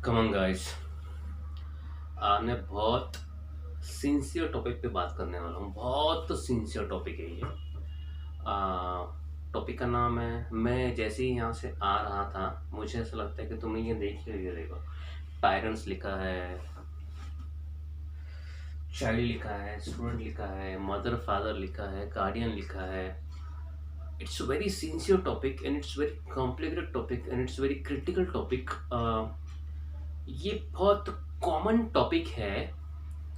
Come on guys. आज मैं बहुत सिंसियर टॉपिक पे बात करने वाला हूँ। बहुत सिंसियर टॉपिक है ये। टॉपिक का नाम है, मैं जैसे ही यहाँ से आ रहा था मुझे ऐसा लगता है कि तुमने ये देख लिया रहेगा। पेरेंट्स लिखा है, चाइल्ड लिखा है, स्टूडेंट लिखा है, मदर फादर लिखा है, गार्डियन लिखा है। It's very sincere topic and it's very complicated topic and it's very critical topic. ये बहुत कॉमन टॉपिक है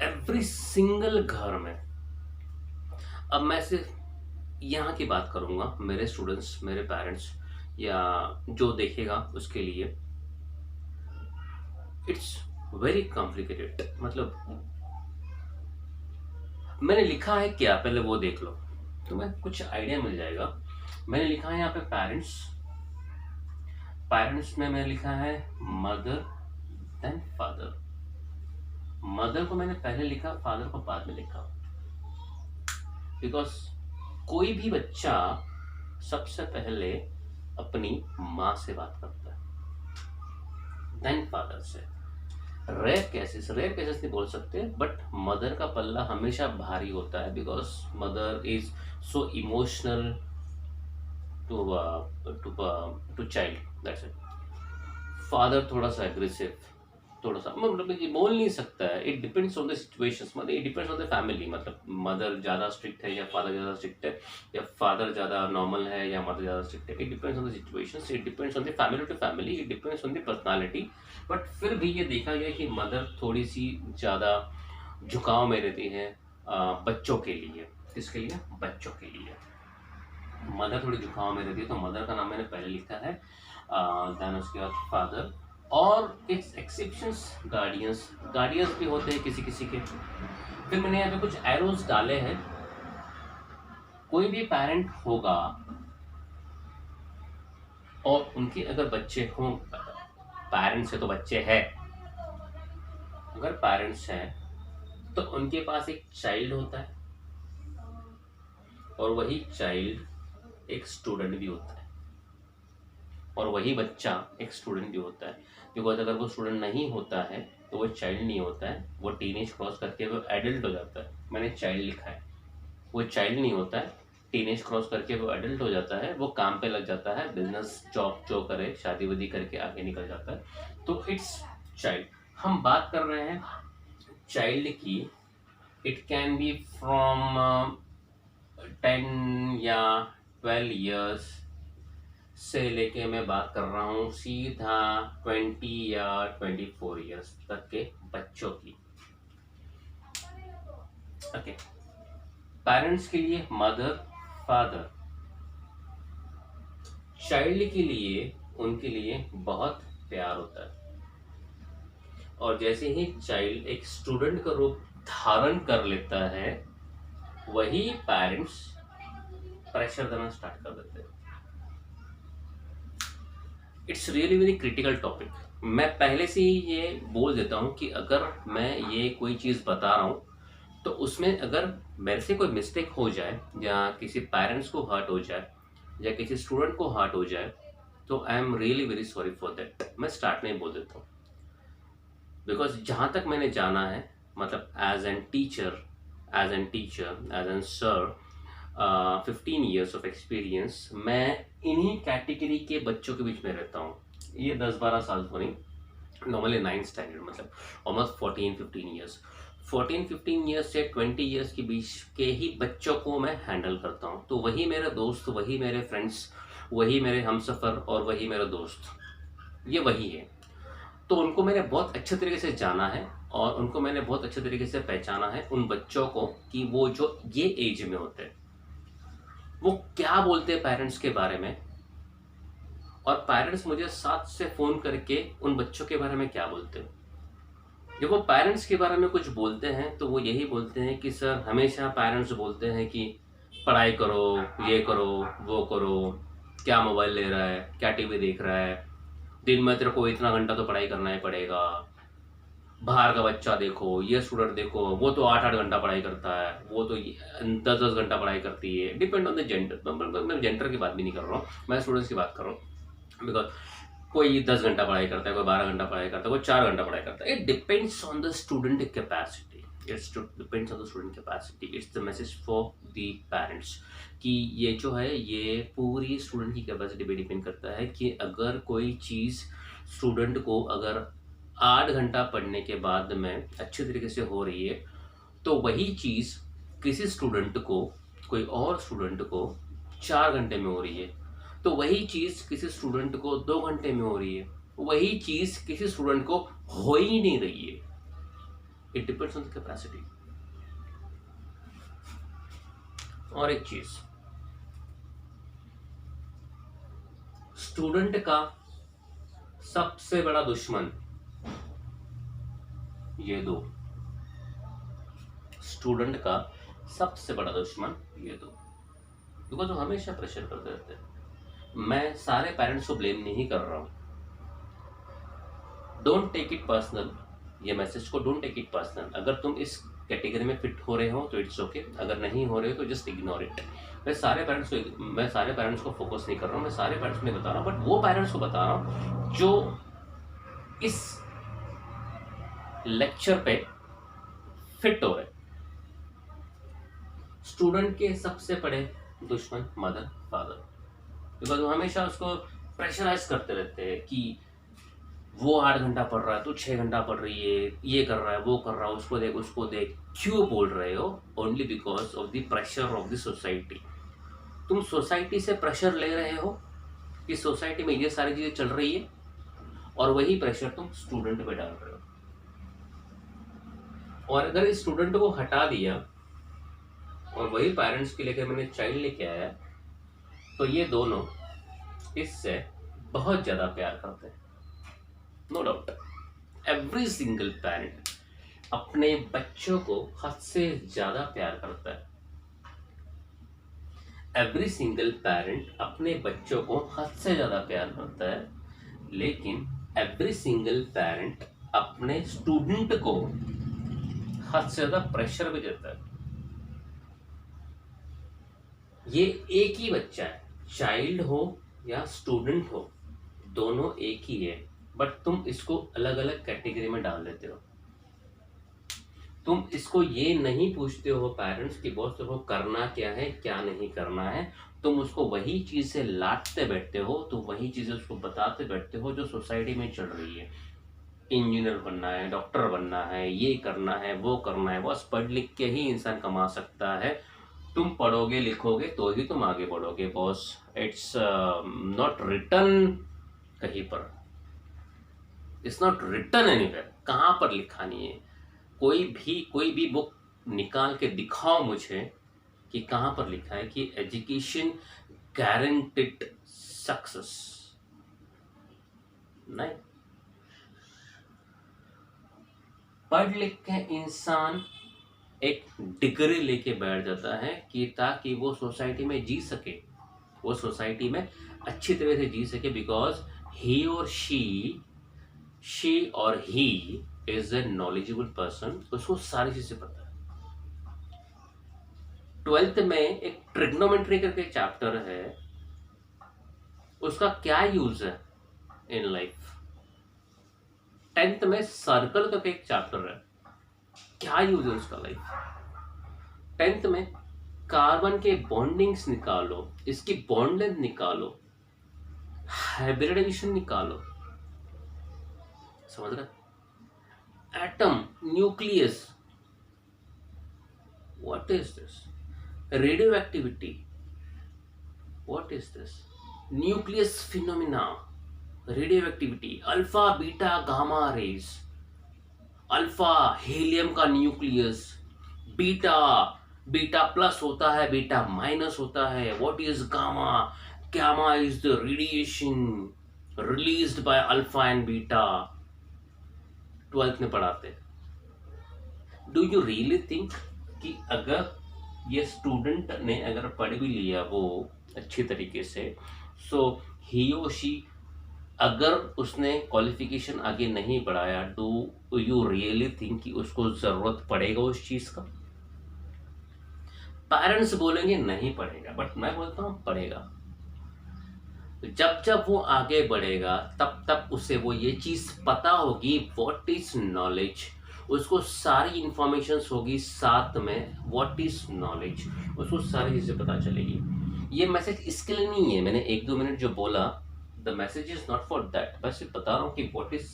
एवरी सिंगल घर में। अब मैं सिर्फ यहाँ की बात करूँगा, मेरे स्टूडेंट्स, मेरे पेरेंट्स या जो देखेगा उसके लिए इट्स वेरी कॉम्प्लिकेटेड। मतलब मैंने लिखा है क्या, पहले वो देख लो, तुम्हें कुछ आइडिया मिल जाएगा। मैंने लिखा है यहाँ पे पेरेंट्स। पेरेंट्स में मैंने लिखा है मदर देन फादर। मदर को मैंने पहले लिखा, फादर को बाद में लिखा, बिकॉज कोई भी बच्चा सबसे पहले अपनी माँ से बात करता है, देन फादर से। रेयर केसेस नहीं बोल सकते, बट मदर का पल्ला हमेशा भारी होता है, because mother is so emotional to to child, that's it. Father थोड़ा सा एग्रेसिव, थोड़ा सा मतलब ये बोल नहीं सकता है। It depends on the situations, मतलब it depends on the family. मतलब मदर ज़्यादा स्ट्रिक्ट है या फादर ज़्यादा स्ट्रिक्ट है, या फादर ज़्यादा नॉर्मल है या मदर ज़्यादा स्ट्रिक्ट है। It depends on the situations, it depends on the family to family, it depends on the personality. But फिर भी ये देखा गया कि मदर थोड़ी सी ज़्यादा झुकाव में रहती है बच्चों के लिए। किसके लिए? बच्चों के लिए मदर थोड़ी झुकाव में रहती है, तो मदर का नाम मैंने पहले लिखा है, देन उसके बाद फादर। और इट्स एक्सेप्शंस गार्डियंस, गार्डियंस भी होते हैं किसी किसी के। फिर मैंने यहाँ पे कुछ एरोज डाले हैं। कोई भी पेरेंट होगा और उनके अगर बच्चे हों, पेरेंट्स है तो बच्चे हैं, अगर पेरेंट्स हैं तो उनके पास एक चाइल्ड होता है, और वही चाइल्ड एक स्टूडेंट भी होता है, और वही बच्चा एक स्टूडेंट भी होता है। बिकॉज अगर वो स्टूडेंट नहीं होता है तो वो चाइल्ड नहीं होता है, वो टीनेज क्रॉस करके वो एडल्ट हो जाता है। मैंने चाइल्ड लिखा है, वो चाइल्ड नहीं होता है, टीनेज क्रॉस करके वो एडल्ट हो जाता है, वो काम पे लग जाता है, बिजनेस जॉब जो करे, शादी वादी करके आगे निकल जाता है, तो इट्स चाइल्ड। हम बात कर रहे हैं चाइल्ड की। इट कैन बी फ्रॉम 10 या 12 ईयर्स से लेके मैं बात कर रहा हूँ सीधा 20 या 24 ईयर्स तक के बच्चों की। ओके, पेरेंट्स के लिए मदर फादर, चाइल्ड के लिए उनके लिए बहुत प्यार होता है। और जैसे ही चाइल्ड एक स्टूडेंट का रूप धारण कर लेता है, वही पेरेंट्स प्रेशर देना स्टार्ट कर देते हैं। It's really very critical topic. मैं पहले से ही ये बोल देता हूँ कि अगर मैं ये कोई चीज़ बता रहा हूँ तो उसमें अगर मेरे से कोई मिस्टेक हो जाए, या किसी पेरेंट्स को हर्ट हो जाए, या किसी स्टूडेंट को हर्ट हो जाए, तो I am really very sorry for that. मैं स्टार्ट में ही बोल देता हूँ, बिकॉज जहाँ तक मैंने जाना है, मतलब as an teacher, as an sir, 15 years of experience, मैं इन्हीं कैटेगरी के बच्चों के बीच में रहता हूँ। ये 10-12 साल तो नहीं, नॉर्मली 9th स्टैंडर्ड, मतलब ऑलमोस्ट 14-15 ईयर्स। 14-15 ईयर्स से 20 ईयर्स के बीच के ही बच्चों को मैं हैंडल करता हूँ। तो वही मेरे दोस्त, वही मेरे फ्रेंड्स, वही मेरे हमसफ़र और वही मेरा दोस्त, ये वही है। तो उनको मैंने बहुत अच्छे तरीके से जाना है, और उनको मैंने बहुत अच्छे तरीके से पहचाना है, उन बच्चों को, कि वो जो ये एज में होते हैं वो क्या बोलते हैं पेरेंट्स के बारे में, और पेरेंट्स मुझे साथ से फ़ोन करके उन बच्चों के बारे में क्या बोलते हैं। जब वो पेरेंट्स के बारे में कुछ बोलते हैं तो वो यही बोलते हैं कि सर, हमेशा पेरेंट्स बोलते हैं कि पढ़ाई करो, ये करो, वो करो, क्या मोबाइल ले रहा है, क्या टीवी देख रहा है, दिन में तेरे को इतना घंटा तो पढ़ाई करना ही पड़ेगा, बाहर का बच्चा देखो, ये स्टूडेंट देखो, वो तो 8-8 घंटा पढ़ाई करता है, वो तो 10-10 घंटा पढ़ाई करती है। डिपेंड ऑन द जेंडर, मैं जेंडर की बात भी नहीं कर रहा हूँ, मैं स्टूडेंट्स की बात कर रहा हूँ। बिकॉज कोई 10 घंटा पढ़ाई करता है, कोई 12 घंटा पढ़ाई करता है, कोई 4 घंटा पढ़ाई करता है। It depends on the student capacity, it's depends on the student capacity. It's the message for the parents कि ये जो है ये पूरी स्टूडेंट की कैपेसिटी पे डिपेंड करता है कि अगर कोई चीज़ स्टूडेंट को अगर 8 घंटा पढ़ने के बाद में अच्छे तरीके से हो रही है, तो वही चीज़ किसी स्टूडेंट को, कोई और स्टूडेंट को 4 घंटे में हो रही है, तो वही चीज़ किसी स्टूडेंट को 2 घंटे में हो रही है, वही चीज़ किसी स्टूडेंट को हो ही नहीं रही है। It depends on the capacity. और एक चीज़, स्टूडेंट का सबसे बड़ा दुश्मन ये दो, स्टूडेंट का सबसे बड़ा दुश्मन ये दो, बिकॉज वो हमेशा प्रेशर करते रहते हैं। मैं सारे पेरेंट्स को ब्लेम नहीं कर रहा हूँ, डोंट टेक इट पर्सनल, ये मैसेज को डोंट टेक इट पर्सनल। अगर तुम इस कैटेगरी में फिट हो रहे हो तो इट्स ओके, अगर नहीं हो रहे हो तो जस्ट इग्नोर इट। मैं सारे पेरेंट्स को फोकस नहीं कर रहा हूँ, मैं सारे पेरेंट्स को नहीं बता रहा हूँ, बट वो पेरेंट्स को बता रहा हूँ जो इस लेक्चर पे फिट हो रहे। स्टूडेंट के सबसे बड़े दुश्मन मदर फादर, बिकॉज वो हमेशा उसको प्रेशराइज करते रहते हैं कि वो 8 घंटा पढ़ रहा है, तो 6 घंटा पढ़ रही है, ये कर रहा है, वो कर रहा है, उसको देख उसको देख। क्यों बोल रहे हो? Only because of the pressure of the society. तुम सोसाइटी से प्रेशर ले रहे हो कि सोसाइटी में ये सारी चीज़ें चल रही है, और वही प्रेशर तुम स्टूडेंट पे डाल रहे हो। और अगर इस स्टूडेंट को हटा दिया और वही पेरेंट्स के लेकर मैंने चाइल्ड लेके आया, तो ये दोनों इससे बहुत ज़्यादा प्यार करते हैं, no doubt. Every single parent अपने बच्चों को हद से ज़्यादा प्यार करता है। एवरी सिंगल पेरेंट अपने बच्चों को हद से ज़्यादा प्यार करता है, लेकिन एवरी सिंगल पेरेंट अपने स्टूडेंट को हद से ज़्यादा प्रेशर भी देता है। ये एक ही बच्चा है, चाइल्ड हो या स्टूडेंट हो, दोनों एक ही है, बट तुम इसको अलग अलग कैटेगरी में डाल देते हो। तुम इसको ये नहीं पूछते हो पेरेंट्स कि बॉस तुमको करना क्या है, क्या नहीं करना है। तुम उसको वही चीज़ से लाटते बैठते हो, तो वही चीज़ें उसको बताते बैठते हो जो सोसाइटी में चल रही है। इंजीनियर बनना है, डॉक्टर बनना है, ये करना है, वो करना है, बस पढ़ लिख के ही इंसान कमा सकता है। तुम पढ़ोगे लिखोगे तो ही तुम आगे बढ़ोगे बॉस। इट्स नॉट रिटन कहीं पर, इट्स नॉट रिटन एनीवेयर। कहाँ पर लिखा नहीं है? कोई भी बुक निकाल के दिखाओ मुझे कि कहाँ पर लिखा है कि एजुकेशन गारंटीड सक्सेस। नहीं। पढ़ लिख के इंसान एक डिग्री लेके बैठ जाता है कि ताकि वो सोसाइटी में जी सके, वो सोसाइटी में अच्छी तरह से जी सके, बिकॉज ही और शी और he is a knowledgeable person, उसको सारी चीजें पता है। 12th में एक ट्रिग्नोमेट्री करके चैप्टर है, उसका क्या यूज है इन लाइफ। 10th में सर्कल करके एक चैप्टर है, क्या यूज है उसका लाइफ। 10th में कार्बन के बॉन्डिंग्स निकालो, इसकी बॉन्ड लेंथ निकालो, हाइब्रिडाइजेशन निकालो, समझ रहे? Atom, nucleus, what is this? Radio activity, what is this? Nucleus phenomena, radio activity, alpha beta gamma rays, alpha helium का न्यूक्लियस, बीटा प्लस होता है, बीटा माइनस होता है, what is gamma? Gamma is the radiation released by alpha and beta. 12th में पढ़ाते हैं। Do you really think कि अगर ये स्टूडेंट ने अगर पढ़ भी लिया वो अच्छी तरीके से, सो ही और शी, अगर उसने क्वालिफिकेशन आगे नहीं बढ़ाया, डू यू रियली थिंक कि उसको ज़रूरत पड़ेगा उस चीज़ का? पेरेंट्स बोलेंगे नहीं पढ़ेगा, बट मैं बोलता हूँ पढ़ेगा। तो जब जब वो आगे बढ़ेगा तब तब उसे वो ये चीज़ पता होगी, व्हाट इज नॉलेज, उसको सारी इंफॉर्मेशन होगी, साथ में व्हाट इज नॉलेज, उसको सारी चीज़ें पता चलेगी। ये मैसेज इसके लिए नहीं है, मैंने 1-2 मिनट जो बोला, the message is not for that, बस ये बता रहा हूँ कि व्हाट इज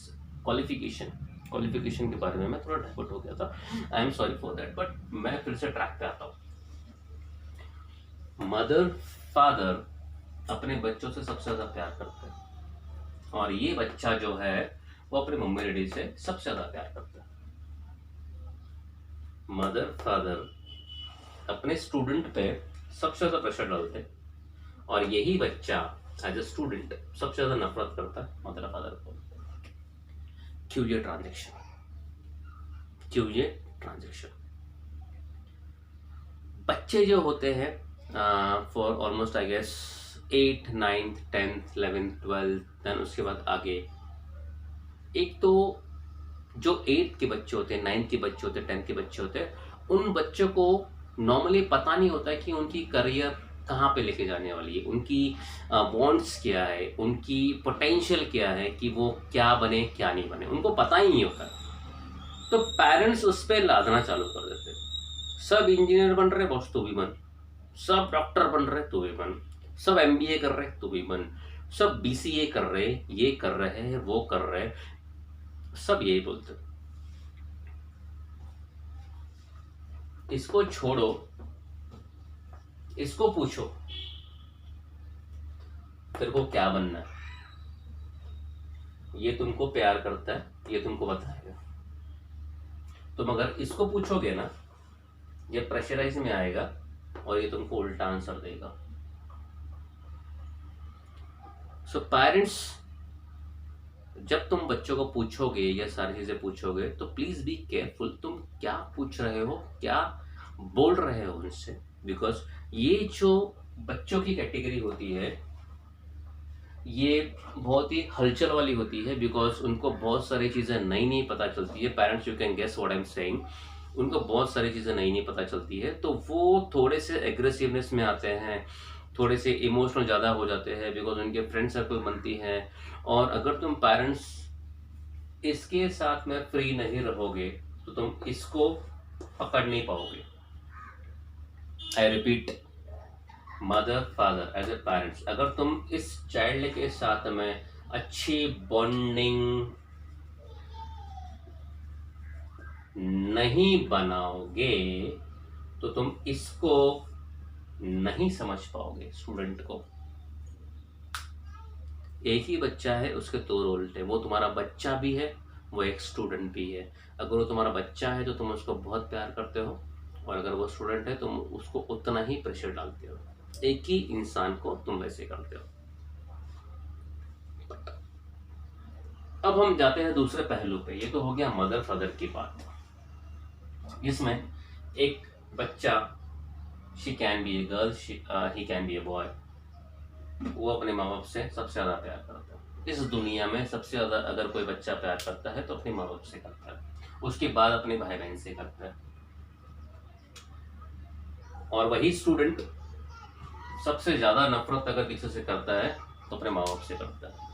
क्वालिफिकेशन। क्वालिफिकेशन के बारे में मैं थोड़ा डाइवर्ट हो गया था, I am sorry for that, but मैं फिर से ट्रैक पे आता हूँ। मदर फादर अपने बच्चों से सबसे ज़्यादा प्यार करते हैं, और ये बच्चा जो है वो अपने मम्मी डैडी से सबसे ज़्यादा प्यार करता है। मदर फादर अपने स्टूडेंट पे सबसे ज़्यादा प्रेशर डालते हैं, और यही बच्चा एज ए स्टूडेंट सबसे ज़्यादा नफरत करता है मदर फादर को। क्यों ये ट्रांजेक्शन, क्यों ये ट्रांजेक्शन? बच्चे जो होते हैं for almost I guess 8, 9th, 10th, 11th, 12th, then उसके बाद आगे, एक तो जो 8th के बच्चे होते हैं, 9th के बच्चे होते हैं, 10th के बच्चे होते हैं, उन बच्चों को नॉर्मली पता नहीं होता है कि उनकी करियर कहाँ पे लेके जाने वाली है, उनकी वांट्स क्या है, उनकी पोटेंशियल क्या है, कि वो क्या बने क्या नहीं बने, उनको पता ही नहीं होता। तो पेरेंट्स उस पर लादना चालू कर देते हैं, सब इंजीनियर बन रहे बॉस तो भी बन, सब डॉक्टर बन रहे तो भी बन, सब एमबीए कर रहे तो भी बन, सब बीसीए कर रहे, ये कर रहे हैं, वो कर रहे, सब यही बोलते। इसको छोड़ो, इसको पूछो तेरे को क्या बनना है, ये तुमको प्यार करता है, ये तुमको बताएगा। तुम अगर इसको पूछोगे ना, ये प्रेशराइज में आएगा और ये तुमको उल्टा आंसर देगा। सो पेरेंट्स, जब तुम बच्चों को पूछोगे या सारी चीजें पूछोगे तो प्लीज बी केयरफुल, तुम क्या पूछ रहे हो, क्या बोल रहे हो उनसे, बिकॉज ये जो बच्चों की कैटेगरी होती है ये बहुत ही हलचल वाली होती है, बिकॉज उनको बहुत सारी चीज़ें नई नई पता चलती है। Parents, you can guess what I am saying, उनको बहुत सारी चीज़ें नई नई पता चलती है, तो वो थोड़े से एग्रेसिवनेस में आते हैं, थोड़े से इमोशनल ज़्यादा हो जाते हैं, बिकॉज उनके फ्रेंड सर्कल बनती है। और अगर तुम पेरेंट्स इसके साथ में फ्री नहीं रहोगे तो तुम इसको पकड़ नहीं पाओगे। I repeat, mother father as a parents, अगर तुम इस चाइल्ड के साथ में अच्छी बॉन्डिंग नहीं बनाओगे तो तुम इसको नहीं समझ पाओगे। स्टूडेंट को एक ही बच्चा है, उसके दो रोल है, वो तुम्हारा बच्चा भी है, वो एक स्टूडेंट भी है। अगर वो तुम्हारा बच्चा है तो तुम उसको बहुत प्यार करते हो, और अगर वो स्टूडेंट है तो तुम उसको उतना ही प्रेशर डालते हो। एक ही इंसान को तुम वैसे करते हो। अब हम जाते हैं दूसरे पहलू पे। ये तो हो गया मदर फादर की बात, जिसमें एक बच्चा, she can be a girl, he can be a boy, वो अपने माँ बाप से सबसे ज़्यादा प्यार करता है। इस दुनिया में सबसे ज़्यादा अगर कोई बच्चा प्यार करता है तो अपने माँ बाप से करता है, उसके बाद अपने भाई बहन से करता है। और वही स्टूडेंट सबसे ज़्यादा नफरत अगर किसी से करता है तो अपने माँ बाप से करता है।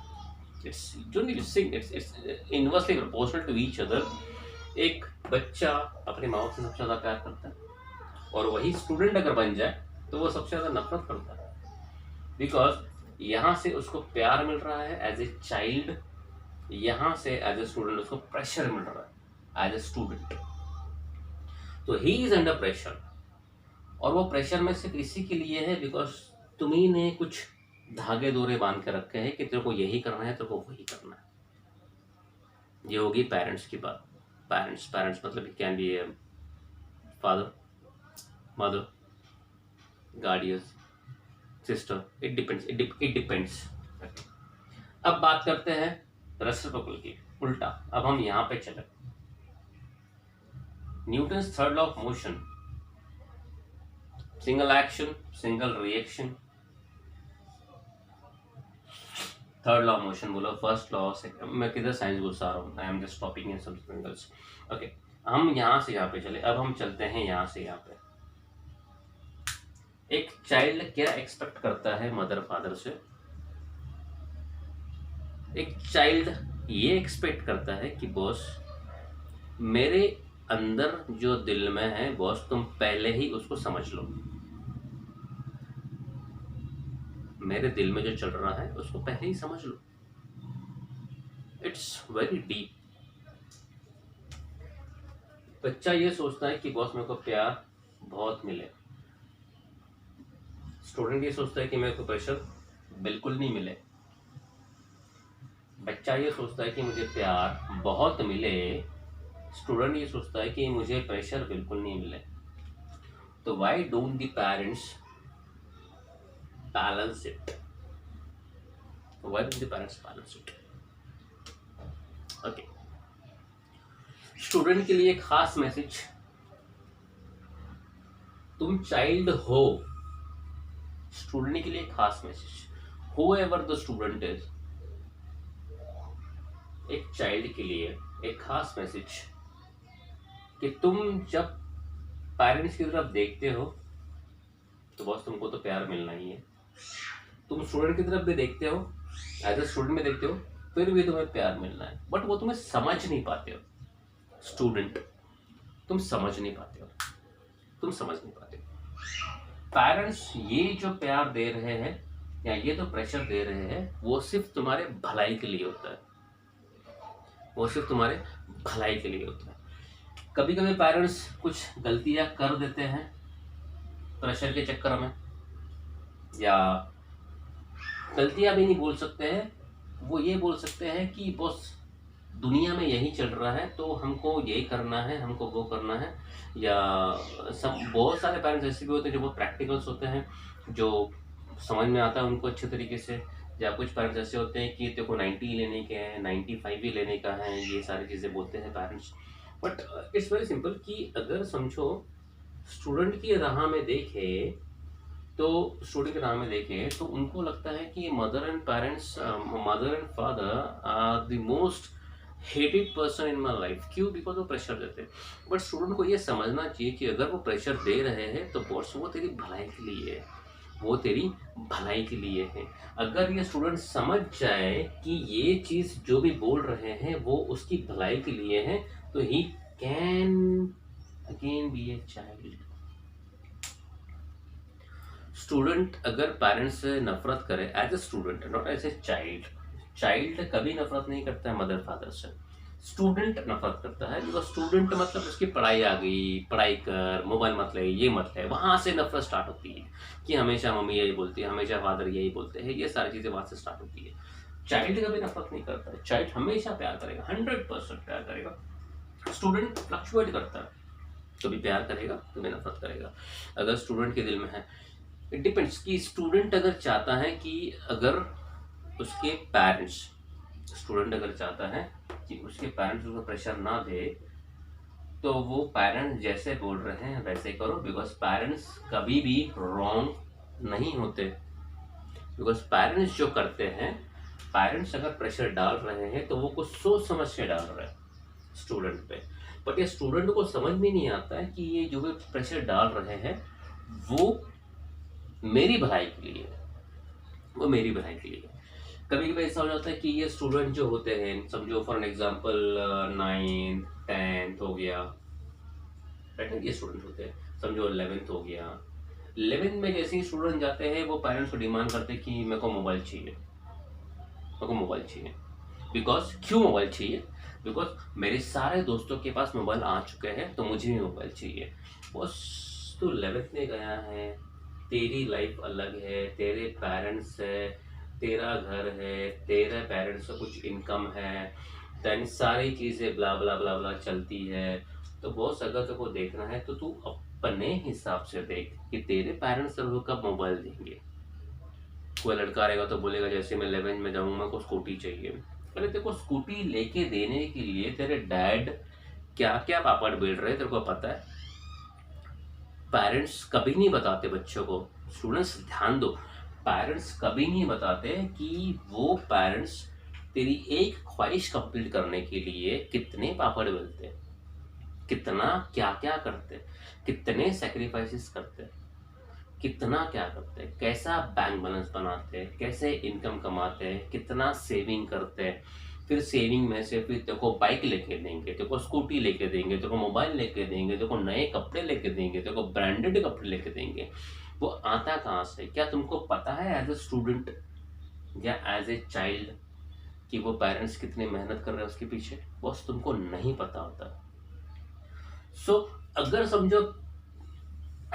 It's don't need to sing, it's inversely proportional to each other. एक बच्चा अपने माँ बाप से सबसे ज़्यादा प्यार करता है, और वही स्टूडेंट अगर बन जाए तो वो सबसे ज़्यादा नफरत करता है, बिकॉज यहाँ से उसको प्यार मिल रहा है एज ए चाइल्ड, यहाँ से एज ए स्टूडेंट उसको प्रेशर मिल रहा है एज ए स्टूडेंट। तो ही इज अंडर प्रेशर, और वो प्रेशर में सिर्फ इसी के लिए है बिकॉज तुम्ही ने कुछ धागे दोरे बांध के रखे हैं कि तेरे को यही करना है, तेरे को वही करना है। ये होगी पेरेंट्स की बात। पेरेंट्स मतलब it can be a father, mother, guardians, sister, it depends. अब बात करते हैं रेसिप्रोकल की, उल्टा। अब हम यहाँ पे चले, Newton's third law of motion, single action single reaction. Third law of motion बोलो, फर्स्ट लॉ, मैं किधर साइंस घुसा रहा हूँ, I am just topping in some singles. Okay, हम यहाँ से यहाँ पे चले। अब हम चलते हैं यहाँ से यहाँ पे। एक चाइल्ड क्या एक्सपेक्ट करता है मदर फादर से? एक चाइल्ड ये एक्सपेक्ट करता है कि बॉस मेरे अंदर जो दिल में है बॉस तुम पहले ही उसको समझ लो, मेरे दिल में जो चल रहा है उसको पहले ही समझ लो। It's very deep. बच्चा ये सोचता है कि बॉस मेरे को प्यार बहुत मिले, स्टूडेंट ये सोचता है कि मेरे को प्रेशर बिल्कुल नहीं मिले। बच्चा ये सोचता है कि मुझे प्यार बहुत मिले, स्टूडेंट ये सोचता है कि मुझे प्रेशर बिल्कुल नहीं मिले। तो why don't the parents balance it? Why don't the parents balance it? Okay, student के लिए खास मैसेज, तुम चाइल्ड हो। स्टूडेंट के लिए खास message, whoever the student is, एक चाइल्ड के लिए एक खास मैसेज कि तुम जब पेरेंट्स की तरफ देखते हो तो बस तुमको तो प्यार मिलना ही है। तुम स्टूडेंट की तरफ भी देखते हो, एज ए स्टूडेंट में देखते हो, फिर भी तुम्हें प्यार मिलना है, बट वो तुम्हें समझ नहीं पाते हो। स्टूडेंट, तुम समझ नहीं पाते हो, तुम समझ नहीं पाते हो। पेरेंट्स ये जो प्यार दे रहे हैं या ये जो प्रेशर दे रहे हैं वो सिर्फ तुम्हारे भलाई के लिए होता है, वो सिर्फ तुम्हारे भलाई के लिए होता है। कभी कभी पेरेंट्स कुछ गलतियां कर देते हैं प्रेशर के चक्कर में, या गलतियां भी नहीं बोल सकते हैं, वो ये बोल सकते हैं कि बॉस दुनिया में यही चल रहा है तो हमको यही करना है, हमको वो करना है। या सब बहुत सारे पेरेंट्स ऐसे भी होते हैं जो बहुत प्रैक्टिकल्स होते हैं, जो समझ में आता है उनको अच्छे तरीके से। या कुछ पेरेंट्स ऐसे होते हैं कि तेरे को 90 ही लेने के हैं, 95 ही लेने का है, ये सारी चीज़ें बोलते हैं parents. But it's very simple कि अगर समझो स्टूडेंट की राह में देखे तो स्टूडेंट की राह में देखें तो उनको लगता है कि mother and father are the most hated person in my life. क्यों? बिकॉज वो प्रेशर देते हैं। बट स्टूडेंट को ये समझना चाहिए कि अगर वो प्रेशर दे रहे हैं तो बॉस वो तेरी भलाई के लिए है, वो तेरी भलाई के लिए है। अगर ये स्टूडेंट समझ जाए कि ये चीज़ जो भी बोल रहे हैं वो उसकी भलाई के लिए है तो he can again be a child. Student अगर पेरेंट्स से नफरत करे as a student, not as a child, child कभी नफरत नहीं करता है मदर फादर से, स्टूडेंट नफरत करता है। बिकॉज स्टूडेंट मतलब उसकी पढ़ाई आ गई, पढ़ाई कर, मोबाइल मत ले, ये मत ले, वहाँ से नफरत स्टार्ट होती है कि हमेशा मम्मी यही बोलती है, हमेशा फादर यही बोलते हैं, ये सारी चीज़ें वहाँ से स्टार्ट होती है। चाइल्ड कभी नफरत नहीं करता है, चाइल्ड हमेशा प्यार करेगा, 100% प्यार करेगा। स्टूडेंट फ्लक्चुएट करता है, कभी प्यार करेगा कभी नफरत करेगा। अगर स्टूडेंट के दिल में है, इट डिपेंड्स कि स्टूडेंट अगर चाहता है कि अगर उसके पेरेंट्स, स्टूडेंट अगर चाहता है कि उसके पेरेंट्स उसको प्रेशर ना दे तो वो पेरेंट्स जैसे बोल रहे हैं वैसे करो। बिकॉज पेरेंट्स कभी भी रॉन्ग नहीं होते। बिकॉज पेरेंट्स जो करते हैं, पेरेंट्स अगर प्रेशर डाल रहे हैं तो वो कुछ सोच समझ के डाल रहे हैं स्टूडेंट पे। बट ये स्टूडेंट को समझ में नहीं आता है कि ये जो भी प्रेशर डाल रहे हैं वो मेरी भलाई के लिए, वो मेरी भलाई के लिए। कभी कभी ऐसा हो जाता है कि ये स्टूडेंट जो होते हैं, समझो for an example 9th 10th हो गया, राइट, ये स्टूडेंट होते हैं, समझो 11th हो गया। 11th में जैसे ही स्टूडेंट जाते हैं वो पेरेंट्स को डिमांड करते हैं कि मेरे को मोबाइल चाहिए, मेरे को मोबाइल चाहिए। बिकॉज क्यों मोबाइल चाहिए? बिकॉज मेरे सारे दोस्तों के पास मोबाइल आ चुके हैं तो मुझे भी मोबाइल चाहिए। बस तू 11th में गया है, तेरी लाइफ अलग है, तेरे पेरेंट्स है, तेरा घर है, तेरे पेरेंट्स का कुछ इनकम है, दैन सारी चीज़ें ब्ला ब्ला ब्ला ब्ला चलती है। तो बॉस अगर तेरे को देखना है तो तू अपने हिसाब से देख कि तेरे पेरेंट्स तेरे को कब मोबाइल देंगे। कोई लड़का रहेगा तो बोलेगा जैसे मैं 11th में जाऊँगा मेरे को स्कूटी चाहिए। पहले तेरे को स्कूटी लेके देने के लिए तेरे डैड क्या क्या पापड़ बेल रहे तेरे को पता है? पेरेंट्स कभी नहीं बताते बच्चों को, स्टूडेंट्स ध्यान दो, पेरेंट्स कभी नहीं बताते कि वो पेरेंट्स तेरी एक ख्वाहिश कंप्लीट करने के लिए कितने पापड़ बेलते हैं, कितना क्या क्या करते हैं, कितने सेक्रीफाइसेस करते हैं, कितना क्या करते हैं, कैसा बैंक बैलेंस बनाते हैं, कैसे इनकम कमाते हैं, कितना सेविंग करते हैं। फिर सेविंग में से फिर तेरे को बाइक लेके देंगे, तेरे को स्कूटी लेके देंगे, तेरे को मोबाइल लेके देंगे, तेरे को नए कपड़े लेके देंगे, तेरे को ब्रांडेड कपड़े लेके देंगे। वो आता कहाँ से? क्या तुमको पता है एज ए स्टूडेंट या एज ए चाइल्ड कि वो पेरेंट्स कितनी मेहनत कर रहे हैं उसके पीछे? बस तुमको नहीं पता होता। सो अगर समझो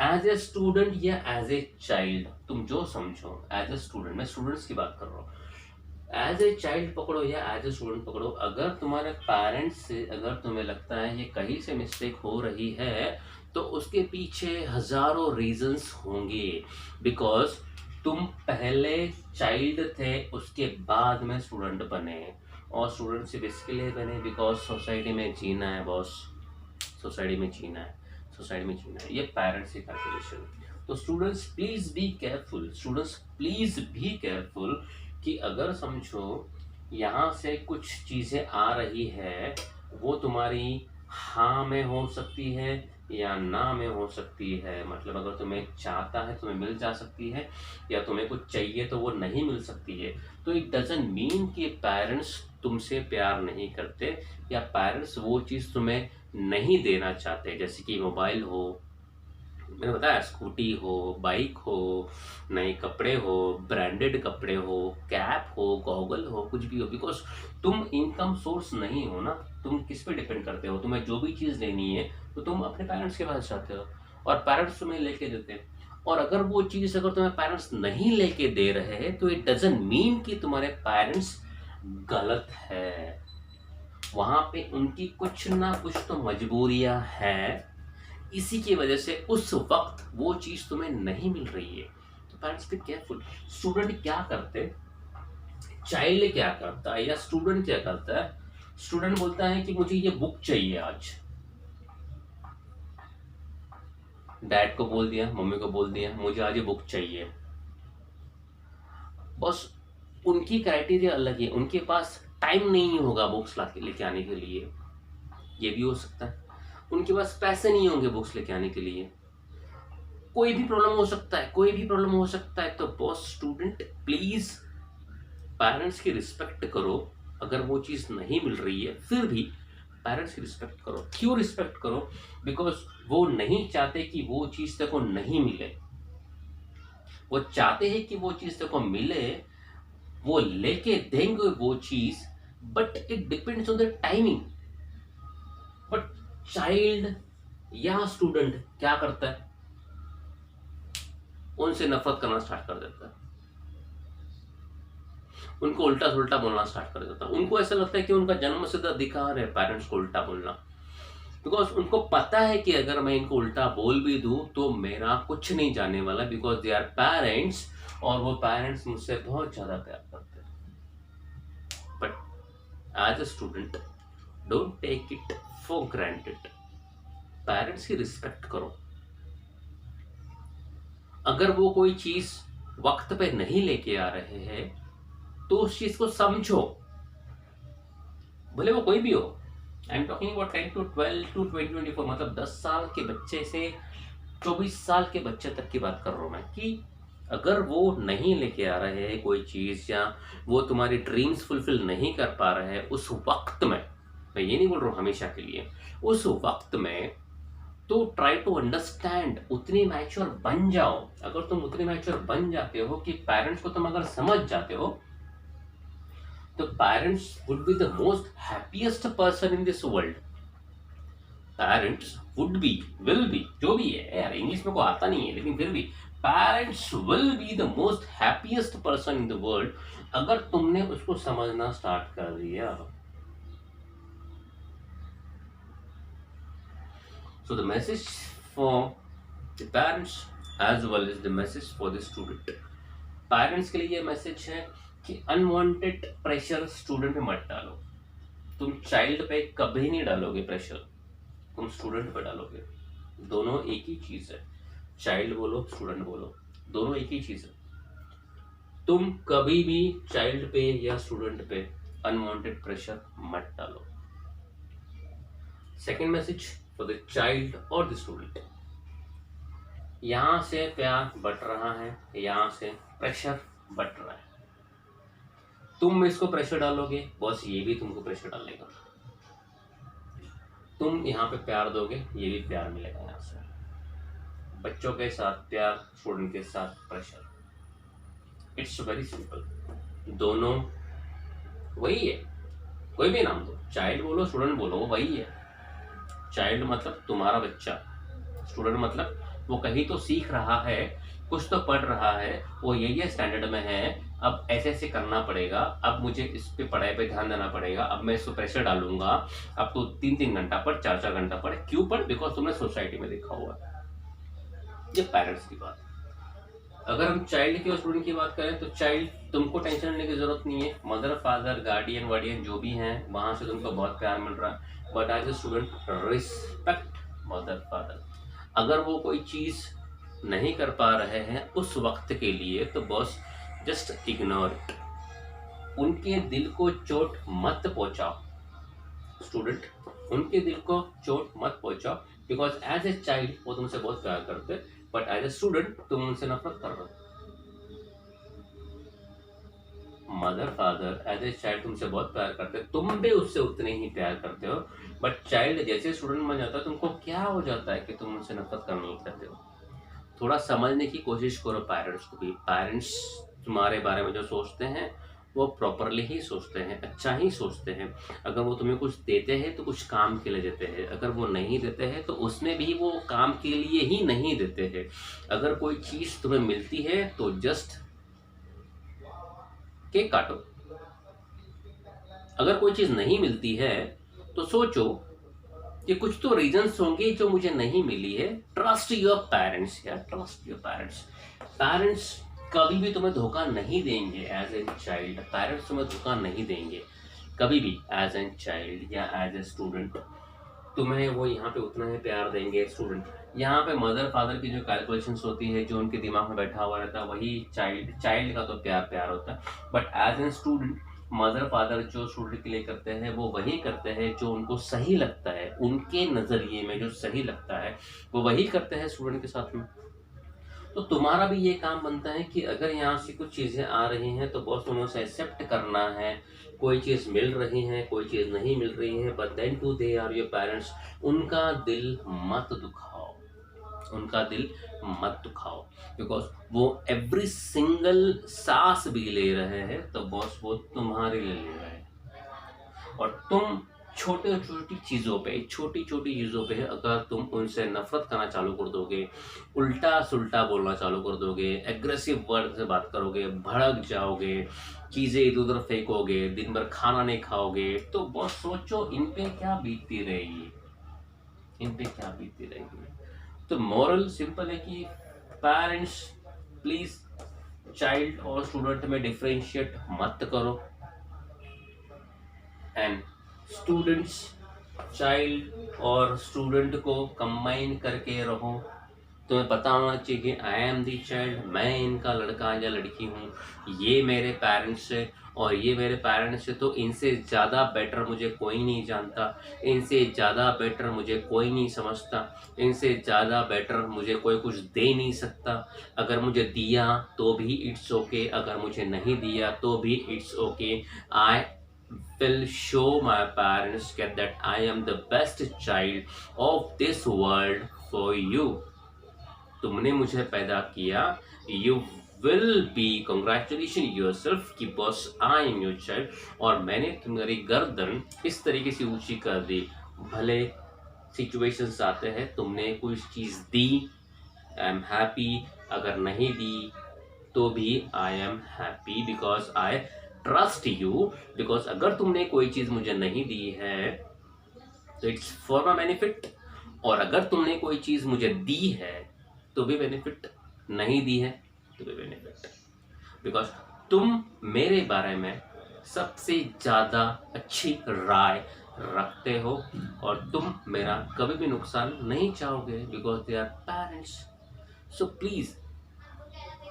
एज ए स्टूडेंट या एज ए चाइल्ड, तुम जो समझो, एज ए स्टूडेंट, मैं स्टूडेंट्स की बात कर रहा हूँ, एज ए चाइल्ड पकड़ो या एज ए स्टूडेंट पकड़ो, अगर तुम्हारे पेरेंट्स से अगर तुम्हें लगता है ये कहीं से मिस्टेक हो रही है तो उसके पीछे हजारों रीजंस होंगे। बिकॉज तुम पहले चाइल्ड थे, उसके बाद में स्टूडेंट बने, और स्टूडेंट सिर्फ इसके लिए बने बिकॉज सोसाइटी में जीना है बॉस, सोसाइटी में जीना है, सोसाइटी में जीना है। ये पेरेंट्स की कैलकुलेशन। तो students please be careful, students please be careful कि अगर समझो यहाँ से कुछ चीज़ें आ रही है, वो तुम्हारी हाँ में हो सकती है या ना में हो सकती है। मतलब अगर तुम्हें चाहता है तुम्हें मिल जा सकती है, या तुम्हें कुछ चाहिए तो वो नहीं मिल सकती है। तो इट डजंट मीन कि पेरेंट्स तुमसे प्यार नहीं करते या पेरेंट्स वो चीज़ तुम्हें नहीं देना चाहते। जैसे कि मोबाइल हो, मैंने बताया, स्कूटी हो, बाइक हो, नए कपड़े हो, ब्रांडेड कपड़े हो, कैप हो, गॉगल हो, कुछ भी हो। बिकॉज तुम इनकम सोर्स नहीं हो ना, तुम किस पे डिपेंड करते हो? तुम्हें जो भी चीज़ लेनी है तो तुम अपने पेरेंट्स के पास जाते हो और पेरेंट्स तुम्हें लेके देते हैं। और अगर वो चीज़ अगर तुम्हें पेरेंट्स नहीं लेके दे रहे हैं तो इट डजंट मीन कि तुम्हारे पेरेंट्स गलत है। वहां पे उनकी कुछ ना कुछ तो मजबूरियां हैं, इसी की वजह से उस वक्त वो चीज तुम्हें नहीं मिल रही है। तो पेरेंट्स बी केयरफुल। स्टूडेंट क्या करते, चाइल्ड क्या करता है या स्टूडेंट क्या करता है? स्टूडेंट बोलता है कि मुझे ये बुक चाहिए आज, डैड को बोल दिया, मम्मी को बोल दिया मुझे आज ये बुक चाहिए। बस उनकी क्राइटेरिया अलग है, उनके पास टाइम नहीं होगा बुक्स लाके लेके आने के लिए, ये भी हो सकता है। उनके पास पैसे नहीं होंगे बुक्स लेके आने के लिए, कोई भी प्रॉब्लम हो सकता है, कोई भी प्रॉब्लम हो सकता है। तो बॉस स्टूडेंट प्लीज पेरेंट्स की रिस्पेक्ट करो। अगर वो चीज़ नहीं मिल रही है फिर भी पेरेंट्स की रिस्पेक्ट करो। क्यों रिस्पेक्ट करो? बिकॉज वो नहीं चाहते कि वो चीज़ तेरे को नहीं मिले, वो चाहते हैं कि वो चीज़ तेरे को मिले, वो लेके देंगे वो चीज़, but it depends on the timing. But child या स्टूडेंट क्या करता है? उनसे नफरत करना स्टार्ट कर देता है, उनको उल्टा सुल्टा बोलना स्टार्ट कर देता है। उनको ऐसा लगता है कि उनका जन्म सिद्ध अधिकार है पेरेंट्स को उल्टा बोलना। बिकॉज उनको पता है कि अगर मैं इनको उल्टा बोल भी दूं तो मेरा कुछ नहीं जाने वाला, बिकॉज दे आर पेरेंट्स और वो पेरेंट्स मुझसे बहुत ज्यादा प्यार करते हैं। But as a student don't take it for granted, parents की रिस्पेक्ट करो। अगर वो कोई चीज वक्त पे नहीं लेके आ रहे हैं तो उस चीज को समझो, भले वो कोई भी हो। I am talking about 10 to 12 to 2024, मतलब 10 साल के बच्चे से 24 साल के बच्चे तक की बात कर रहा हूँ मैं। कि अगर वो नहीं लेके आ रहे हैं कोई चीज़ या वो तुम्हारी ड्रीम्स फुलफिल नहीं कर पा रहे हैं उस वक्त में, मैं ये नहीं बोल रहा हूँ हमेशा के लिए, उस वक्त में तो ट्राई टू अंडरस्टैंड, उतनी मैच्योर बन जाओ। अगर तुम उतने मैच्योर बन जाते हो कि पेरेंट्स को तुम अगर समझ जाते हो तो parents would be the most happiest person in this world. Parents would be, will be, जो भी है यार, इंग्लिश में को आता नहीं है लेकिन फिर भी parents will be the most happiest person in the world अगर तुमने उसको समझना स्टार्ट कर दिया। So the message for the parents as well as the message for the student. Parents के लिए ये मैसेज है कि अनवांटेड प्रेशर स्टूडेंट पे मत डालो। तुम चाइल्ड पे कभी नहीं डालोगे प्रेशर, तुम स्टूडेंट पे डालोगे। दोनों एक ही चीज है, चाइल्ड बोलो स्टूडेंट बोलो, दोनों एक ही चीज है। तुम कभी भी चाइल्ड पे या स्टूडेंट पे अनवांटेड प्रेशर मत डालो। Second message for the child or the student. यहाँ से प्यार बढ़ रहा है, यहाँ से प्रेशर बढ़ रहा है। तुम इसको प्रेशर डालोगे, बॉस ये भी तुमको प्रेशर डालेगा। तुम यहाँ पे प्यार दोगे, ये भी प्यार मिलेगा यहाँ से। बच्चों के साथ प्यार, स्टूडेंट के साथ प्रेशर। It's very simple. दोनों वही है, कोई भी नाम दो, चाइल्ड बोलो स्टूडेंट बोलो, वो वही है। चाइल्ड मतलब तुम्हारा बच्चा, स्टूडेंट मतलब वो कहीं तो सीख रहा है, कुछ तो पढ़ रहा है, वो ये स्टैंडर्ड में है, अब ऐसे ऐसे करना पड़ेगा, अब मुझे इस पे पढ़ाई पे ध्यान देना पड़ेगा, अब मैं इसको प्रेशर डालूंगा, अब तो 3-3 घंटा पढ़, 4-4 घंटा पढ़। क्यों पढ़? बिकॉज तुमने सोसाइटी में देखा हुआ है। ये पेरेंट्स की बात। अगर हम चाइल्ड की और स्टूडेंट की बात करें तो चाइल्ड, तुमको टेंशन लेने की जरूरत नहीं है, मदर फादर गार्डियन वार्डियन जो भी हैं वहां से तुमको बहुत प्यार मिल रहा है। But as a student, respect mother father. अगर वो कोई चीज नहीं कर पा रहे हैं उस वक्त के लिए, तो बॉस जस्ट इग्नोर इट। उनके दिल को चोट मत पहुंचाओ स्टूडेंट, उनके दिल को चोट मत पहुंचाओ। बिकॉज एज ए चाइल्ड वो तुमसे बहुत प्यार करते, बट एज ए स्टूडेंट तुम उनसे नफरत कर रहे हो। Mother father as a child तुमसे बहुत प्यार करते, तुम भी उससे उतने ही प्यार करते हो। बट चाइल्ड जैसे स्टूडेंट बन जाता है, तुमको क्या हो जाता है कि तुम उनसे नफरत करने लगते हो। थोड़ा समझने की कोशिश करो पेरेंट्स को भी। पेरेंट्स तुम्हारे बारे में जो सोचते हैं वो प्रॉपरली ही सोचते हैं, अच्छा ही सोचते हैं। अगर वो तुम्हें कुछ देते हैं तो कुछ काम के लिए देते हैं, अगर वो नहीं देते हैं तो उसमें भी वो काम के लिए ही नहीं देते हैं। अगर कोई चीज़ तुम्हें मिलती है तो जस्ट केक काटो। अगर कोई चीज़ नहीं मिलती है तो सोचो कि कुछ तो रीजंस होंगे जो मुझे नहीं मिली है। ट्रस्ट योर पेरेंट्स यार, ट्रस्ट योर पेरेंट्स। पेरेंट्स कभी भी तुम्हें धोखा नहीं देंगे एज ए चाइल्ड, पेरेंट्स तुम्हें धोखा नहीं देंगे कभी भी एज ए चाइल्ड या एज ए स्टूडेंट। तुम्हें वो यहाँ पे उतना ही प्यार देंगे स्टूडेंट। यहाँ पे मदर फादर की जो कैलकुलेशंस होती है, जो उनके दिमाग में बैठा हुआ रहता है, वही चाइल्ड चाइल्ड का तो प्यार प्यार होता है। But as a student, mother father जो स्टूडेंट के लिए करते हैं वो वही करते हैं जो उनको सही लगता है, उनके नज़रिए में जो सही लगता है वो वही करते हैं स्टूडेंट के साथ में। तो तुम्हारा भी ये काम बनता है कि अगर यहाँ से कुछ चीज़ें आ रही हैं तो बॉस तुम्हें उसे एक्सेप्ट करना है। कोई चीज़ मिल रही है, कोई चीज़ नहीं मिल रही है, but then too they are your parents. उनका दिल मत दुखाओ, उनका दिल मत दुखाओ। बिकॉज वो एवरी सिंगल सांस भी ले रहे हैं तो बॉस वो तुम्हारे लिए ले रहे हैं। और तुम छोटे छोटी चीज़ों पे, छोटी छोटी चीज़ों पे अगर तुम उनसे नफरत करना चालू कर दोगे, उल्टा सुल्टा बोलना चालू कर दोगे, एग्रेसिव वर्ड से बात करोगे, भड़क जाओगे, चीज़ें इधर उधर फेंकोगे, दिन भर खाना नहीं खाओगे, तो बहुत सोचो इन पे क्या बीतती रहेगी, इन पे क्या बीतती रहेगी। तो मॉरल सिंपल है कि पेरेंट्स प्लीज चाइल्ड और स्टूडेंट में डिफरेंशिएट मत करो, एंड स्टूडेंट्स चाइल्ड और स्टूडेंट को कंबाइन करके रहो। तुम्हें पता होना चाहिए कि आई एम दी चाइल्ड, मैं इनका लड़का या लड़की हूँ, ये मेरे पेरेंट्स है और ये मेरे पेरेंट्स है, तो इनसे ज़्यादा बेटर मुझे कोई नहीं जानता, इनसे ज़्यादा बेटर मुझे कोई नहीं समझता, इनसे ज़्यादा बेटर मुझे कोई कुछ दे नहीं सकता। अगर मुझे दिया तो भी इट्स ओके, अगर मुझे नहीं दिया तो भी it's okay. I will show my parents that I am the best child of this world for you. तुमने मुझे पैदा किया, you will be congratulation yourself कि बस I am your child, और मैंने तुम्हारी गर्दन इस तरीके से ऊंची कर दी। भले सिचुएशंस आते हैं, तुमने कोई चीज़ दी, आई एम हैप्पी, अगर नहीं दी तो भी I am happy because I trust you. Because अगर तुमने कोई चीज़ मुझे नहीं दी है तो इट्स फॉर माई बेनिफिट, और अगर तुमने कोई चीज़ मुझे दी है तो भी बेनिफिट, नहीं दी है तो भी बेनिफिट। बिकॉज तुम मेरे बारे में सबसे ज़्यादा अच्छी राय रखते हो और तुम मेरा कभी भी नुकसान नहीं चाहोगे, because they are parents. So please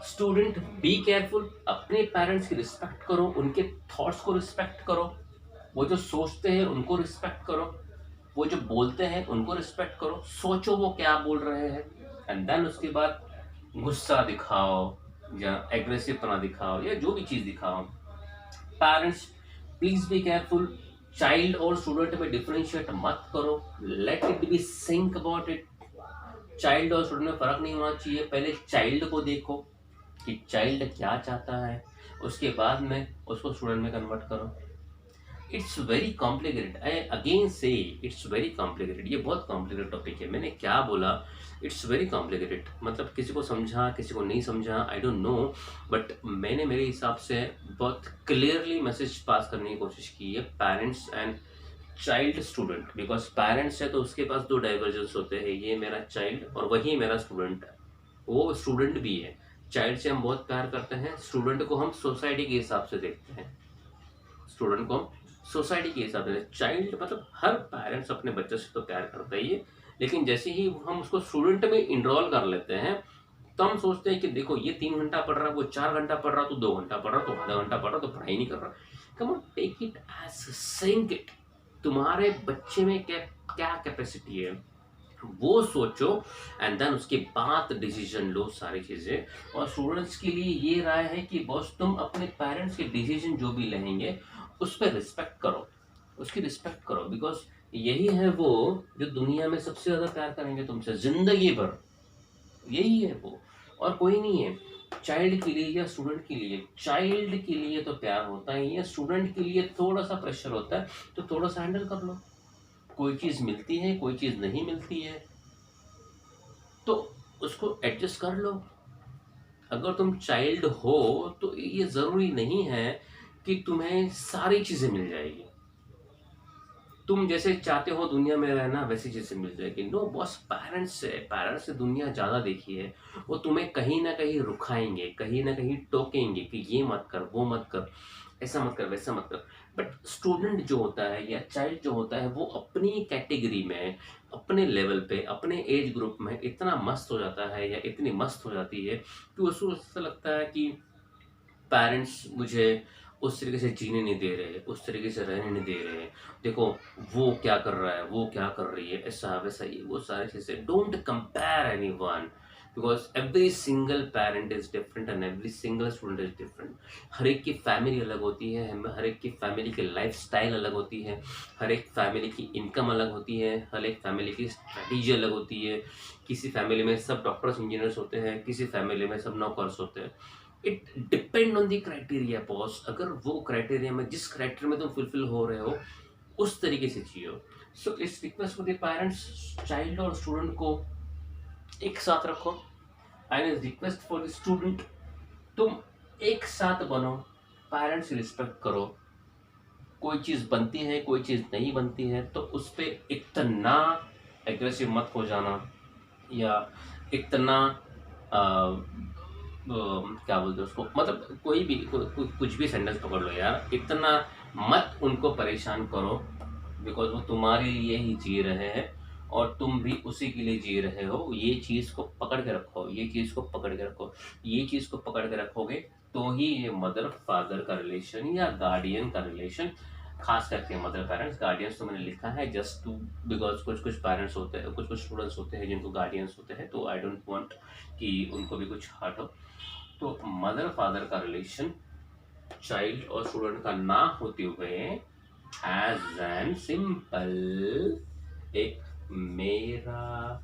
student be careful, अपने पेरेंट्स की रिस्पेक्ट करो, उनके थॉट्स को रिस्पेक्ट करो, वो जो सोचते हैं उनको रिस्पेक्ट करो, वो जो बोलते हैं उनको रिस्पेक्ट करो। सोचो वो क्या बोल रहे हैं, एंड देन उसके बाद गुस्सा दिखाओ या एग्रेसिव पना दिखाओ या जो भी चीज़ दिखाओ। Parents please be careful, child और स्टूडेंट में डिफरेंशिएट मत करो, let it be think about it. Child और स्टूडेंट में फर्क नहीं होना चाहिए, पहले चाइल्ड को देखो कि चाइल्ड क्या चाहता है, उसके बाद में उसको स्टूडेंट में कन्वर्ट करो। It's very complicated, I again से इट्स वेरी कॉम्प्लिकेटेड, ये बहुत कॉम्प्लिकेटेड टॉपिक है। मैंने क्या बोला, इट्स वेरी कॉम्प्लिकेटेड, मतलब किसी को समझा किसी को नहीं समझा आई डोंट नो, बट मैंने मेरे हिसाब से बहुत क्लियरली मैसेज पास करने की कोशिश की है। Parents and child student, because parents है तो उसके पास दो डाइवर्जेंस होते हैं, ये मेरा चाइल्ड और वही मेरा स्टूडेंट है, वो स्टूडेंट भी है। चाइल्ड से हम बहुत प्यार करते हैं, स्टूडेंट को हम सोसाइटी के हिसाब से देखते हैं, स्टूडेंट को हम सोसाइटी के हिसाब से। चाइल्ड मतलब हर पेरेंट्स अपने बच्चे से तो प्यार करता ही है, लेकिन जैसे ही हम उसको स्टूडेंट में इनरोल कर लेते हैं तो हम सोचते हैं कि देखो ये 3 घंटा पढ़ रहा है, वो 4 घंटा पढ़ रहा, तो 2 घंटा पढ़ रहा, तो आधा घंटा पढ़ रहा, तो पढ़ाई नहीं कर रहा। Come on, take it as think it, तुम्हारे बच्चे में क्या क्या कैपेसिटी है वो सोचो, एंड देन उसके बाद डिसीजन लो सारी चीज़ें। और स्टूडेंट्स के लिए ये राय है कि बॉस तुम अपने पेरेंट्स के डिसीजन जो भी लेंगे उस पर रिस्पेक्ट करो, उसकी रिस्पेक्ट करो, बिकॉज यही है वो जो दुनिया में सबसे ज़्यादा प्यार करेंगे तुमसे ज़िंदगी भर, यही है वो, और कोई नहीं है। चाइल्ड के लिए या स्टूडेंट के लिए, चाइल्ड के लिए तो प्यार होता ही है, स्टूडेंट के लिए थोड़ा सा प्रेशर होता है, तो थोड़ा सा हैंडल कर लो। कोई चीज़ मिलती है, कोई चीज़ नहीं मिलती है, तो उसको एडजस्ट कर लो। अगर तुम चाइल्ड हो तो ये ज़रूरी नहीं है कि तुम्हें सारी चीज़ें मिल जाएगी, तुम जैसे चाहते हो दुनिया में रहना वैसी चीज़ें मिल जाएगी। नो बॉस, पेरेंट्स से दुनिया ज़्यादा देखी है, वो तुम्हें कहीं ना कहीं रुखाएंगे, कहीं ना कहीं टोकेंगे कि ये मत कर, वो मत कर, ऐसा मत कर, वैसा मत कर। बट स्टूडेंट जो होता है या चाइल्ड जो होता है वो अपनी कैटेगरी में, अपने लेवल पे, अपने एज ग्रुप में इतना मस्त हो जाता है या इतनी मस्त हो जाती है कि उसको ऐसा लगता है कि पेरेंट्स मुझे उस तरीके से जीने नहीं दे रहे, उस तरीके से रहने नहीं दे रहे, देखो वो क्या कर रहा है, वो क्या कर रही है, ऐसा वैसा, ये वो सारी चीज़ें। Don't compare any one, because every single parent is different and every single student is different. हर एक की फैमिली अलग होती है, हर एक की फैमिली की लाइफ स्टाइल अलग होती है, हर एक फैमिली की इनकम अलग होती है, हर एक फैमिली की स्ट्रेटेजी अलग होती है। किसी फैमिली में सब डॉक्टर्स इंजीनियर्स होते हैं, किसी फैमिली में सब नौकर्स होते हैं। It depend on the criteria boss, अगर वो क्राइटेरिया में, जिस क्राइटेरिया में तुम फुलफिल हो रहे हो उस तरीके से जियो। So it's request for the parents, child और स्टूडेंट को एक साथ रखो, and request for the student, तुम एक साथ बनो, पेरेंट्स रिस्पेक्ट करो। कोई चीज़ बनती है, कोई चीज़ नहीं बनती है, तो उस पर इतना एग्रेसिव मत हो जाना, या इतना क्या बोलते हैं उसको, मतलब कोई भी कुछ भी सेंटेंस पकड़ लो यार, इतना मत उनको परेशान करो, बिकॉज वो तुम्हारे लिए ही जी रहे हैं और तुम भी उसी के लिए जी रहे हो। ये चीज़ को पकड़ के रखो, ये चीज़ को पकड़ के रखो, ये चीज़ को पकड़ के रखोगे तो ही ये मदर फादर का रिलेशन या गार्डियन का रिलेशन, खास करके मदर पेरेंट्स, गार्डियंस तो मैंने लिखा है जस्ट टू, बिकॉज कुछ कुछ पेरेंट्स होते हैं, कुछ कुछ स्टूडेंट्स होते हैं जिनको गार्डियंस होते हैं, तो आई डोंट वांट कि उनको भी कुछ हर्ट हो। तो मदर फादर का रिलेशन चाइल्ड और स्टूडेंट का ना होते हुए एज एन सिंपल एक मेरा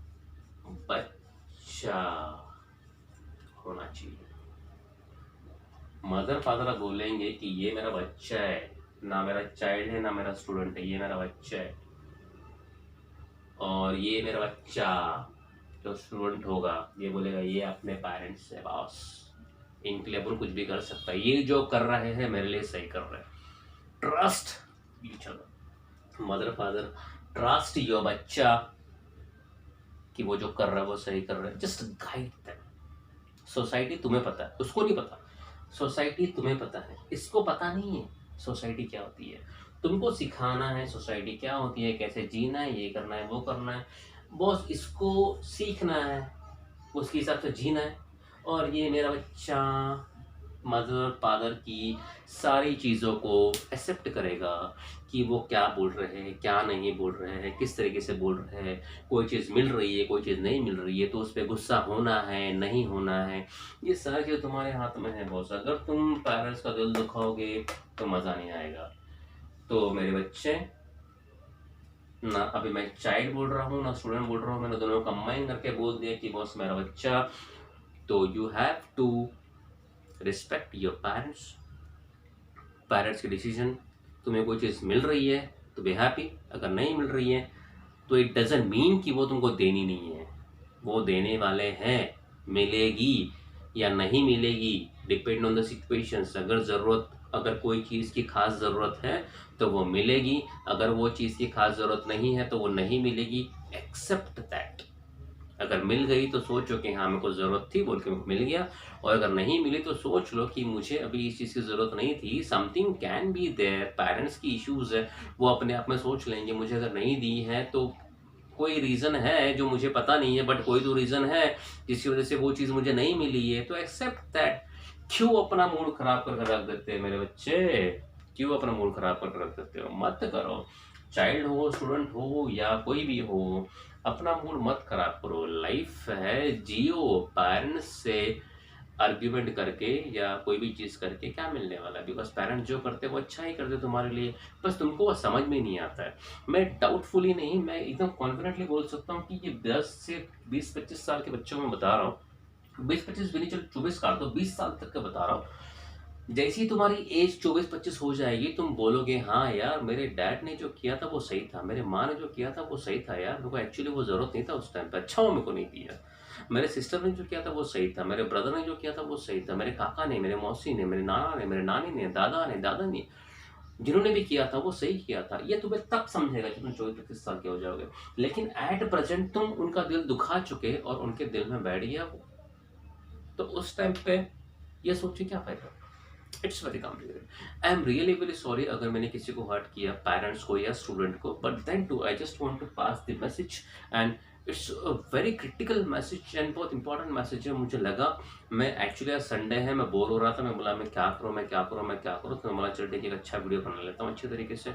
बच्चा होना चाहिए। मदर फादर बोलेंगे कि ये मेरा बच्चा है, ना मेरा चाइल्ड है ना मेरा स्टूडेंट है, ये मेरा बच्चा है। और ये मेरा बच्चा जो स्टूडेंट होगा ये बोलेगा ये अपने पेरेंट्स से बॉस, इनके लिए अपन कुछ भी कर सकता है, ये जो कर रहे हैं मेरे लिए सही कर रहे हैं। Trust each other, mother father trust your बच्चा कि वो जो कर रहा है वो सही कर रहा है, जस्ट गाइड देम। सोसाइटी तुम्हें पता है, उसको नहीं पता, सोसाइटी तुम्हें पता है, इसको पता नहीं है सोसाइटी क्या होती है। तुमको सिखाना है सोसाइटी क्या होती है, कैसे जीना है, ये करना है, वो करना है, बॉस इसको सीखना है, उसके हिसाब से जीना है। और ये मेरा बच्चा मदर फादर की सारी चीज़ों को एक्सेप्ट करेगा कि वो क्या बोल रहे हैं, क्या नहीं बोल रहे हैं, किस तरीके से बोल रहे हैं, कोई चीज़ मिल रही है, कोई चीज़ नहीं मिल रही है, तो उस पे गुस्सा होना है, नहीं होना है, ये सारी चीज़ तुम्हारे हाथ में है बॉस। अगर तुम पेरेंट्स का दिल दुखाओगे तो मज़ा नहीं आएगा। तो मेरे बच्चे, ना अभी मैं चाइल्ड बोल रहा हूँ ना स्टूडेंट बोल रहा हूँ, मैंने दोनों कंबाइन करके बोल दिया कि बॉस मेरा बच्चा, तो you have to respect your parents. Parents की डिसीजन, तुम्हें कोई चीज़ मिल रही है तो बी हैप्पी, अगर नहीं मिल रही है तो इट डजेंट मीन कि वो तुमको देनी नहीं है, वो देने वाले हैं। मिलेगी या नहीं मिलेगी, डिपेंड ऑन द सिचुएशंस। अगर ज़रूरत, अगर कोई चीज़ की खास ज़रूरत है तो वो मिलेगी, अगर वो चीज़ की खास ज़रूरत नहीं है तो वो नहीं मिलेगी। Accept that. अगर मिल गई तो सोचो कि हाँ मेरे को ज़रूरत थी बोल के मेरे को मिल गया, और अगर नहीं मिली तो सोच लो कि मुझे अभी इस चीज़ की ज़रूरत नहीं थी। Something can be there, parents की इश्यूज़ है, वो अपने आप में सोच लेंगे मुझे अगर नहीं दी है तो कोई रीज़न है जो मुझे पता नहीं है, बट कोई तो रीज़न है जिसकी वजह से वो चीज़ मुझे नहीं मिली है, तो एक्सेप्ट दैट। क्यों अपना मूड खराब करके रख देते हैं मेरे बच्चे, क्यों अपना मूड खराब करके रख देते हो? मत करो। चाइल्ड हो, स्टूडेंट हो या कोई भी हो, अपना मूड मत खराब करो। लाइफ है, जियो। पेरेंट्स से आर्ग्यूमेंट करके या कोई भी चीज़ करके क्या मिलने वाला है? बिकॉज पेरेंट्स जो करते हैं वो अच्छा ही करते हैं तुम्हारे लिए, बस तुमको वो समझ में नहीं आता है। मैं डाउटफुली नहीं, मैं एकदम कॉन्फिडेंटली बोल सकता हूँ कि ये 10 से 20-25 साल के बच्चों को मैं बता रहा हूँ, 20-25 भी नहीं, चलो 24 का तो 20 साल तक का बता रहा हूँ। जैसे ही तुम्हारी एज 24-25 हो जाएगी, तुम बोलोगे हाँ यार मेरे डैड ने जो किया था वो सही था, मेरे माँ ने जो किया था वो सही था यार, मेरे को एक्चुअली वो ज़रूरत नहीं था उस टाइम पे, अच्छा वो मेरे को नहीं दिया। मेरे सिस्टर ने जो किया था वो सही था, मेरे ब्रदर ने जो किया था वो सही था, मेरे काका ने, मेरे मौसी ने, मेरे नाना ने, मेरे नानी ने, दादा ने, दादा ने, जिन्होंने भी किया था वो सही किया था। ये तुम्हें तब समझेगा जब तुम 24-25 साल के हो जाओगे। लेकिन एट प्रेजेंट तुम उनका दिल दुखा चुके और उनके दिल में बैठ गया वो, तो उस टाइम पे ये सोच के क्या फायदा? It's very complicated. I am really very sorry अगर मैंने किसी को हर्ट किया, पेरेंट्स को या स्टूडेंट को, but then too I just want to pass the message, and it's a very critical message and बहुत इंपॉर्टेंट मैसेज है। मुझे लगा, मैं एक्चुअली आज संडे है, मैं बोर हो रहा था, मैं बोला मैं क्या करूँ, मैं क्या करूँ, मैं क्या करूँ, तो मैं बोला चल ठीक है एक अच्छा वीडियो बना लेता हूँ अच्छे तरीके से।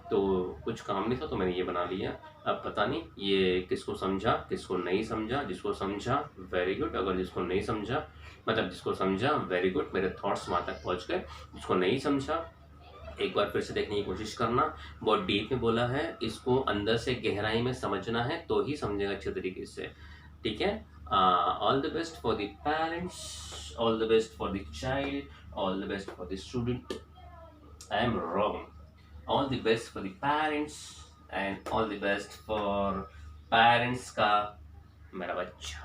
तो कुछ काम नहीं था तो मैंने ये बना लिया। अब पता नहीं ये किसको समझा, किसको नहीं समझा। जिसको समझा वेरी गुड, अगर जिसको नहीं समझा, मतलब जिसको समझा वेरी गुड, मेरे थॉट्स वहाँ तक पहुँच गए। जिसको नहीं समझा, एक बार फिर से देखने की कोशिश करना। बहुत डीप में बोला है, इसको अंदर से गहराई में समझना है तो ही समझेगा अच्छे तरीके से, ठीक है? All the best for the parents, all the best for the child, all the best for the student. I am wrong. All the best for the parents and all the best for parents का मेरा बच्चा।